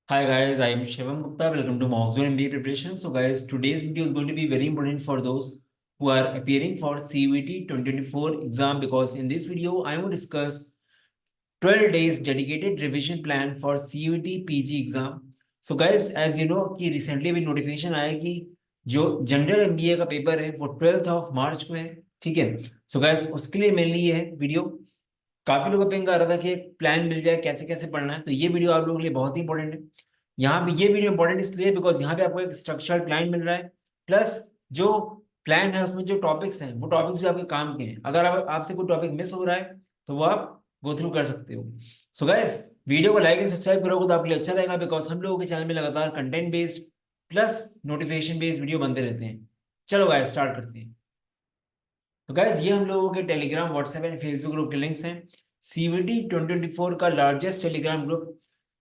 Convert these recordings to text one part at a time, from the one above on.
Hi guys, I am Shivam Gupta. Welcome to Mockzone MBA preparation. So guys, today's video is going to be very important for those who are appearing for CUET 2024 exam because in this video I will discuss 12 days dedicated revision plan for CUET PG exam. So guys, as you know कि recently भी notification आया कि जो general MBA का paper है वो 12th of March को है, ठीक है। सो गाइस उसके लिए मेनली ये है वीडियो। काफी लोगों पे आ रहा था कि एक प्लान मिल जाए कैसे कैसे पढ़ना है, तो ये वीडियो आप लोगों के लिए बहुत ही इंपॉर्टेंट है। यहाँ पे ये वीडियो इंपॉर्टेंट इसलिए बिकॉज यहाँ पे आपको एक स्ट्रक्चर्ड प्लान मिल रहा है, प्लस जो प्लान है उसमें जो टॉपिक्स हैं वो टॉपिक्स भी आपके काम के हैं। अगर आप आपसे कोई टॉपिक मिस हो रहा है तो वो आप गो थ्रू कर सकते हो। सो गाइस, वीडियो को लाइक एंड सब्सक्राइब करोगे तो आपके लिए अच्छा रहेगा बिकॉज हम लोगों के चैनल में लगातार content based plus notification based video बनते रहते हैं। चलो गाइस स्टार्ट करते हैं। तो गाइज ये हम लोगों के Telegram WhatsApp and Facebook group के लिंक्स हैं। सीवीटी 2024 का largest Telegram group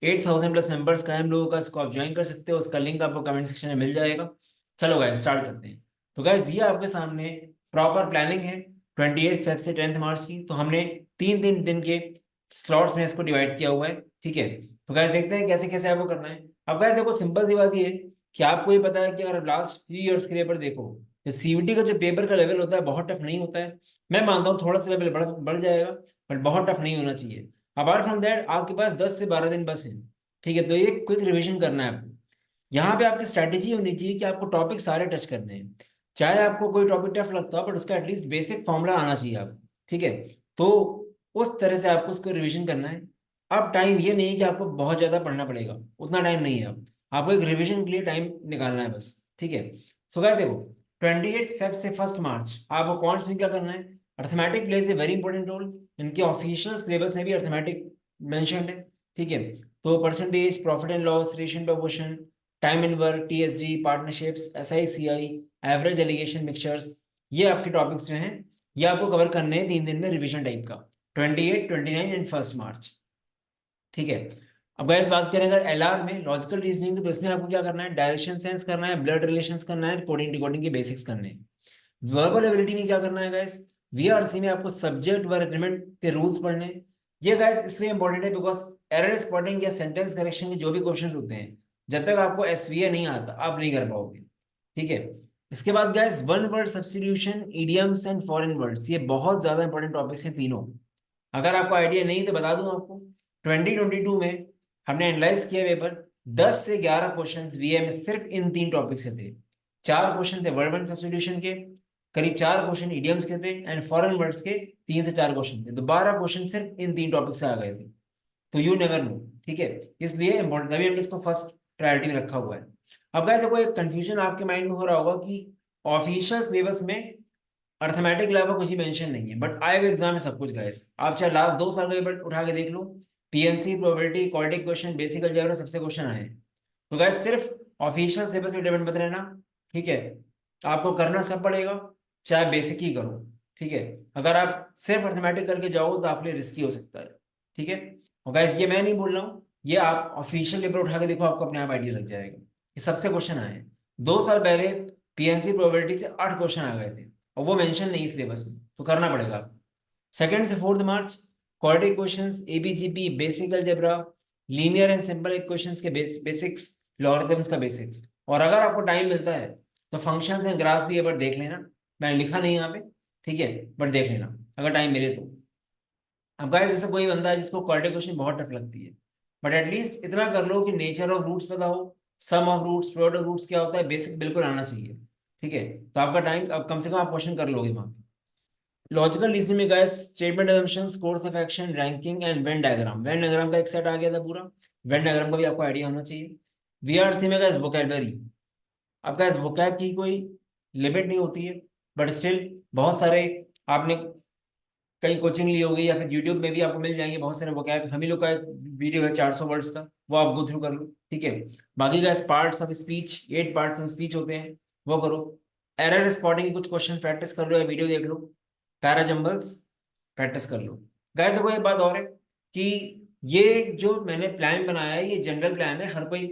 8000 plus members का है हम लोगों का, इसको आप ज्वाइन कर सकते हो। उसका लिंक आपको कमेंट सेक्शन में मिल जाएगा। चलो गाइज स्टार्ट करते हैं। तो गाइज ये आपके सामने प्रॉपर प्लानिंग है 28 फेब से 10th मार्च की। तो हमने तीन तीन दिन के स्लॉट्स में इसको डिवाइड किया हुआ है, ठीक है। तो गाइज देखते हैं कैसे कैसे आपको करना है। अब गाइज देखो सिंपल सी बात ये है कि आपको ये पता है कि अगर लास्ट 3 इयर्स के पेपर देखो तो सीवीटी का जो पेपर का लेवल होता है बहुत टफ नहीं होता है। मैं मानता हूँ थोड़ा सा लेवल बढ़ जाएगा, बट बहुत टफ नहीं होना चाहिए। अपार्ट फ्रॉम दैट आपके पास 10 से 12 दिन बस है, ठीक है। तो ये क्विक रिवीजन करना है आपको। यहाँ पे आपकी स्ट्रैटेजी होनी चाहिए कि आपको टॉपिक सारे टच करने हैं। चाहे आपको कोई टॉपिक टफ लगता हो बट उसका एटलीस्ट बेसिक फॉर्मूला आना चाहिए आपको, ठीक है। तो उस तरह से आपको उसको रिवीजन करना है। अब टाइम ये नहीं है कि आपको बहुत ज्यादा पढ़ना पड़ेगा, उतना टाइम नहीं है। अब आपको एक रिवीजन के लिए टाइम निकालना है बस, ठीक है। सो गाइस देखो 28 फेब से 1 मार्च आपको कौन में क्या करना है। Arithmetic plays a very important role. इनके ऑफिशियल सिलेबस में भी अर्थमेटिक मेंशन्ड है, ठीक है। तो percentage, profit and loss, ratio proportion, time and work, TSD, partnerships, SI CI, average alligation mixtures, ये आपके टॉपिक्स जो हैं ये आपको कवर करने हैं 3 दिन में रिवीजन टाइप का, 28, 29 एंड 1 मार्च, ठीक है। अब गाइस बात करें अगर एलआर में लॉजिकल रीजनिंग की, तो इसमें आपको क्या करना है, डायरेक्शन सेंस करना है, ब्लड रिलेशंस करना है, कोडिंग डिकोडिंग के बेसिक्स करने हैं। वर्बल एबिलिटी में क्या करना है गाइस, वीआरसी में आपको सब्जेक्ट वर्ब एग्रीमेंट के रूल्स पढ़ने हैं। ये गाइस इसलिए इंपॉर्टेंट है बिकॉज एरर स्पॉटिंग या सेंटेंस करेक्शन के जो भी क्वेश्चंस होते हैं जब तक आपको एसवीए नहीं आता आप नहीं कर पाओगे, ठीक है। इसके बाद guys one word substitution, idioms and foreign words, ये बहुत ज्यादा इंपॉर्टेंट टॉपिक्स हैं तीनों। अगर आपको आइडिया नहीं तो बता दूं आपको, 2022 में हमने एनालाइज किया पेपर, 10 से 11 क्वेश्चंस वीए में सिर्फ इन तीन टॉपिक से थे। 4 क्वेश्चन थे वर्ड सब्स्टिट्यूशन के, करीब 4 क्वेश्चन इडियम्स के थे, एंड फॉरेन वर्ड्स के 3 से 4 क्वेश्चन थे। तो 12 क्वेश्चन सिर्फ इन तीन टॉपिक से आ गए थे। तो यू नेवर नो, ठीक है। इसलिए इंपॉर्टेंट, अभी हमने इसको फर्स्ट प्रायोरिटी में रखा हुआ है। अब गाइस देखो एक कंफ्यूजन आपके माइंड में हो रहा होगा कि ऑफिशियल सिलेबस में अर्थमेटिक के अलावा कुछ ही मेंशन नहीं है, बट आए हुए एग्जाम में सब कुछ गाइस। आप चाहे लास्ट 2 साल का पेपर उठा के देख लो, PNC, probability, quadratic question, basic algebra, सबसे क्वेश्चन आए हैं। तो गाइस सिर्फ ऑफिशियल सिलेबस पे डिपेंड मत रहना, ठीक है। आपको करना सब पड़ेगा, चाहे बेसिक ही करो, ठीक है। अगर आप सिर्फ अर्थमेटिक करके जाओ तो आपके लिए रिस्की हो सकता है, ठीक है। और गाइस ये मैं नहीं बोल रहा हूँ, ये आप ऑफिशियल पेपर उठा के देखो, आपको अपने आप आइडिया लग जाएगा। ये सबसे क्वेश्चन आए हैं। 2 साल पहले पीएनसी प्रोबेबिलिटी से 8 क्वेश्चन आ गए थे और वो मेंशन नहीं सिलेबस में, तो करना पड़ेगा। 2 से 4 मार्च quadratic questions, AP GP, basic algebra, linear and simple equations के बेसिक्स, लॉगरिथम्स का बेसिक्स। और अगर आपको टाइम मिलता है तो फंक्शंस एंड ग्राफ्स भी एक बार देख लेना। मैंने लिखा नहीं यहाँ पे, ठीक है, बट देख लेना अगर टाइम मिले तो। अब गाइस जैसे कोई बंदा है जिसको क्वाड्रेटिक क्वेश्चन बहुत टफ लगती है, बट एटलीस्ट इतना कर लो कि नेचर ऑफ रूट्स पता हो, sum of roots, product of roots क्या होता है, बेसिक बिल्कुल आना चाहिए, ठीक है। तो आपका टाइम अब कम से कम आप क्वेश्चन कर लोगे वहां पे। लॉजिकल रीजनिंग में guys statement assumptions, course of action, ranking and Venn diagram. Venn diagram का एक सेट आ गया था पूरा, वेन डायग्राम का भी आपको आइडिया होना चाहिए। वीआरसी में गाइस वोकैबुलरी। अब गाइस वोकैब की कोई लिमिट नहीं होती है, बट स्टिल बहुत सारे आपने कहीं कोचिंग ली होगी या फिर यूट्यूब में भी आपको मिल जाएंगे बहुत सारे वोकैब। हम ही लोग का एक वीडियो है 400 वर्ड्स का, वो आप गो थ्रू कर लो, ठीक है। बाकी का parts of speech, 8 parts of speech होते हैं, वो करो। एरर स्पॉटिंग के कुछ क्वेश्चन प्रैक्टिस कर लो या वीडियो देख लो। पैराजम्बल्स प्रैक्टिस कर लो। गाइस देखो एक बात और है कि ये जो मैंने प्लान बनाया है ये जनरल प्लान है, हर कोई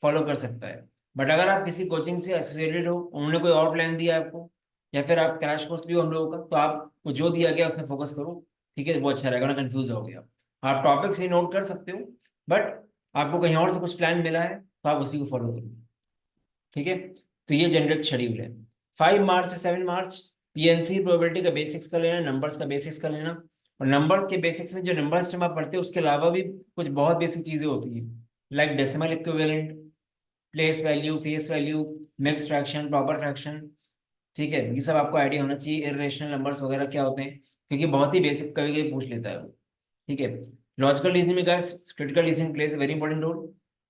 फॉलो कर सकता है। बट अगर आप किसी कोचिंग से एसोसिएटेड हो, उन्होंने कोई और प्लान दिया है आपको, या फिर आप क्रैश कोर्स भी हो हम लोगों का, तो आपको जो दिया गया उसमें फोकस करो, ठीक है। वो अच्छा रहेगा ना, कंफ्यूज हो गया। आप टॉपिक्स ही नोट कर सकते हो, बट आपको कहीं और से कुछ प्लान मिला है तो आप उसी को फॉलो करो, ठीक है। तो ये जनरल शेड्यूल है। 5 मार्च से 7 मार्च पीएनसी प्रोबेबिलिटी का बेसिक्स कर लेना, नंबर्स का बेसिक्स कर लेना। और नंबर्स के बेसिक्स में जो नंबर सिस्टम आप पढ़ते हो उसके अलावा भी कुछ बहुत बेसिक चीजें होती हैं, like decimal equivalent, place value, face value, mix fraction, proper fraction, ठीक है। ये सब आपको आइडिया होना चाहिए, इर्रेशनल नंबर्स वगैरह क्या होते हैं, क्योंकि बहुत ही बेसिक कभी कभी पूछ लेता है वो, ठीक है। लॉजिकल रीजनिंग में guys critical reasoning plays very important role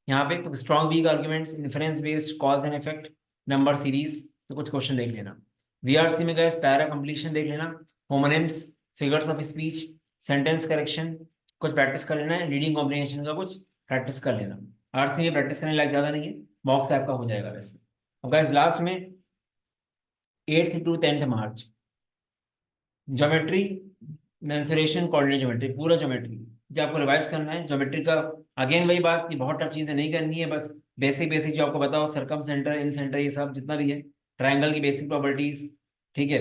यहाँ पे। तो strong weak arguments, inference based, cause and effect, number series, तो कुछ क्वेश्चन देख लेना। वीआरसी में गाइस पैरा कंप्लीशन देख लेना, homonyms, figures of speech, sentence correction, कुछ प्रैक्टिस कर लेना है, रीडिंग कॉम्प्रिहेंशन का कुछ प्रैक्टिस कर लेना। आरसी में प्रैक्टिस करने लायक ज्यादा नहीं है, मॉक से आपका हो जाएगा वैसे। और गाइस लास्ट में 8th to 10th March geometry, mensuration, coordinate geometry, पूरा ज्योमेट्री जो आपको रिवाइज करना है ज्योमेट्री का। अगेन वही बात कि बहुत टफ चीजें नहीं करनी है, बस बेसिक बेसिक जो आपको बताओ, सर्कम सेंटर, इन सेंटर, ये सब जितना भी है, ट्रायंगल की बेसिक प्रॉपर्टीज, ठीक है।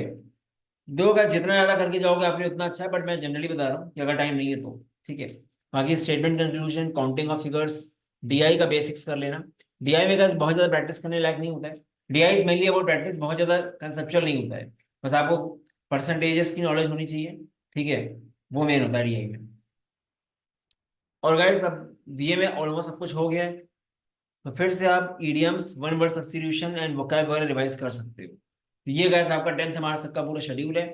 दो का जितना ज्यादा करके जाओगे आपके लिए उतना अच्छा है, बट मैं जनरली बता रहा हूँ कि अगर टाइम नहीं है तो, ठीक है। बाकी statement conclusion, counting of figures, DI का बेसिक्स कर लेना। डीआई में guys बहुत ज्यादा प्रैक्टिस करने लायक नहीं होता है, DI is mainly about practice, बहुत ज्यादा कंसेप्चुअल नहीं होता है, बस आपको परसेंटेजेस की नॉलेज होनी चाहिए, ठीक है। वो मेन होता है डीआई में। और गाइस अब डीए में ऑलमोस्ट सब कुछ हो गया है, तो फिर से आप idioms, one word substitution and vocab वगैरह रिवाइज कर सकते हो। तो ये गाइस आपका 10th मार्च तक का पूरा शेड्यूल है।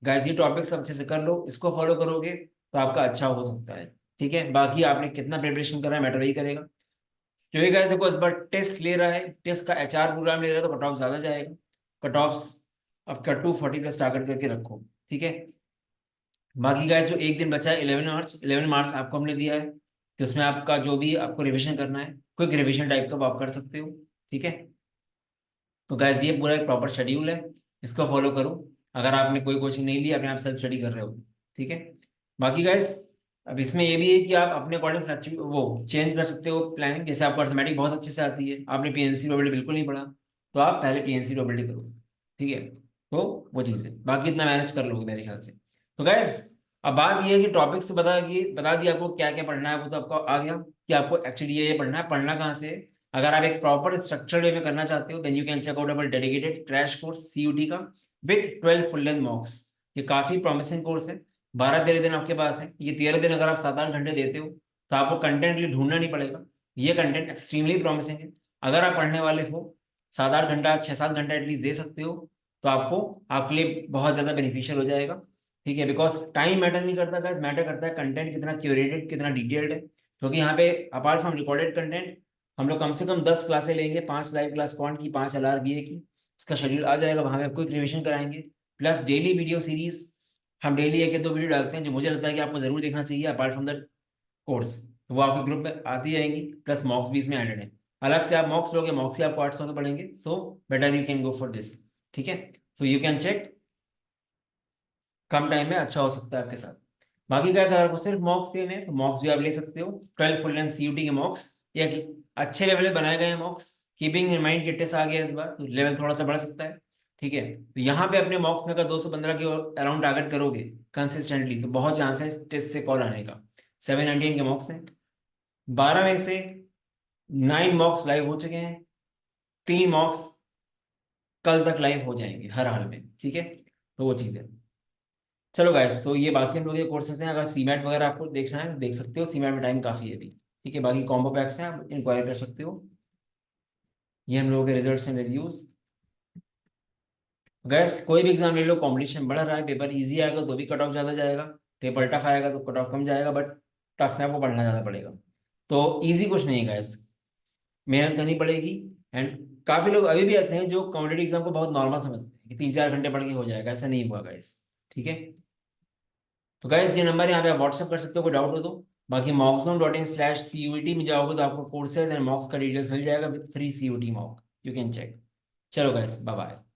गाइस ये टॉपिक्स अच्छे से कर लो, इसको फॉलो करोगे तो आपका अच्छा हो सकता है, ठीक है। बाकी आपने कितना प्रिपरेशन करा है मैटर वही करेगा, क्योंकि गाइस देखो इस बार टेस्ट ले रहा है, टेस्ट का एचआर प्रोग्राम ले रहा है, तो कट ऑफ ज्यादा जाएगा। कट ऑफ आपका 240+ टारगेट करके रखो, ठीक है। बाकी गाइस जो एक दिन बचा है 11 मार्च, 11 मार्च आपको हमने दिया है, कि उसमें आपका जो भी आपको रिविजन करना है, क्विक रिविजन टाइप का वो आप कर सकते हो, ठीक है। तो गाइस ये पूरा एक प्रॉपर शेड्यूल है, इसको फॉलो करो। अगर आपने कोई कोचिंग नहीं ली, अपने आप सेल्फ स्टडी कर रहे हो, ठीक है। बाकी गाइस अब इसमें ये भी है कि आप अपने अकॉर्डिंग वो चेंज कर सकते हो प्लानिंग। जैसे आपको अर्थमेटिक बहुत अच्छे से आती है, आपने पीएनसी प्रोबेबिलिटी बिल्कुल नहीं पढ़ा, तो आप पहले पीएनसी प्रोबेबिलिटी करो, ठीक है। तो वो चीज़ है, बाकी इतना मैनेज कर लोगे मेरे ख्याल से। तो गाइस अब बात ये है कि टॉपिक्स बता दिया आपको क्या क्या पढ़ना है, वो तो आपको आ गया कि आपको एक्चुअली ये पढ़ना है। पढ़ना कहाँ से है? अगर आप एक प्रॉपर स्ट्रक्चर्ड वे में करना चाहते हो, then you can check out our dedicated crash course CUET का विथ 12 फुल लेंथ मॉक्स। ये काफी प्रॉमिसिंग कोर्स है, 12-13 दिन आपके पास है। ये 13 दिन अगर आप 7-8 घंटे देते हो तो आपको कंटेंट लिए ढूंढना नहीं पड़ेगा। ये कंटेंट एक्सट्रीमली प्रॉमिसिंग है। अगर आप पढ़ने वाले हो, 7-8 घंटा, 6-7 घंटा एटलीस्ट दे सकते हो, तो आपको आपके लिए बहुत ज्यादा बेनिफिशियल हो जाएगा, ठीक है। बिकॉज टाइम मैटर नहीं करता गाइस, मैटर करता है कंटेंट कितना क्यूरेटेड, कितना डिटेल्ड है। क्योंकि यहाँ पे अपार्ट फ्रॉम रिकॉर्डेड कंटेंट, हम लोग कम से कम 10 क्लासें लेंगे, 5 लाइव क्लास क्वांट की, 5 एलआरबीए की। उसका शेड्यूल आ जाएगा, वहां पे आपको एक रिविजन कराएंगे, प्लस डेली वीडियो सीरीज। हम डेली एक या दो वीडियो डालते हैं जो मुझे लगता है कि आपको जरूर देखना चाहिए अपार्ट फ्रॉम द कोर्स, तो वो आपके ग्रुप में आती जाएंगी, प्लस मॉक्स भी इसमें एडेड है। अलग से आप मॉक्स लोगे, मॉक्स ही आपको 800 के पड़ेंगे, so better you can go for this, ठीक है। सो यू कैन चेक, कम टाइम में अच्छा हो सकता है आपके साथ। बाकी गाइस अगर आपको सिर्फ मॉक्स देने हैं तो मॉक्स भी आप ले सकते हो, 12 फुल लेंथ सीयूटी के मॉक्स, या अच्छे लेवल पे बनाए गए हैं मॉक्स। कीपिंग इन माइंड कि टेस्ट आ गया इस बार, तो लेवल थोड़ा सा बढ़ सकता है, ठीक है। तो यहाँ पे अपने मॉक्स में अगर 215 के अराउंड टारगेट करोगे कंसिस्टेंटली, तो बहुत चांस है टेस्ट से कॉल आने का। 719 के मॉक्स हैं, 12 में से 9 मॉक्स लाइव हो चुके हैं, 3 मॉक्स कल तक लाइव हो जाएंगे हर हाल में, ठीक है। तो वो चीज़ है। चलो गाइस, तो ये बाकी हम लोग के कोर्सेज हैं, अगर सीमेट वगैरह आपको देखना है तो देख सकते हो, सीमेट में टाइम काफ़ी है अभी, ठीक है। बाकी कॉम्बो पैक्स हैं, आप इंक्वायर कर सकते हो। ये हम लोगों के रिजल्ट्स एंड रिव्यूज। गैस कोई भी एग्जाम ले लो, कंपटीशन बढ़ रहा है, पेपर इजी आएगा तो भी कट ऑफ ज़्यादा जाएगा, पेपर टफ आएगा तो कट ऑफ कम जाएगा, बट टफ में आपको पढ़ना ज़्यादा पड़ेगा। तो इजी कुछ नहीं है गैस, मेहनत करनी पड़ेगी। एंड काफ़ी लोग अभी भी ऐसे हैं जो कॉम्पिटेटिव एग्जाम को बहुत नॉर्मल समझते हैं कि 3-4 घंटे पढ़ के हो जाएगा, ऐसा नहीं हुआ गैस, ठीक है। तो गाइस ये नंबर है, यहाँ पे आप व्हाट्सअप कर सकते हो, कोई डाउट हो तो। बाकी mockzone.in/CUET में जाओगे तो आपको कोर्सेज एंड मॉक्स का डिटेल्स मिल जाएगा with free CUET mock, you can check. चलो गाइस, बाय बाय।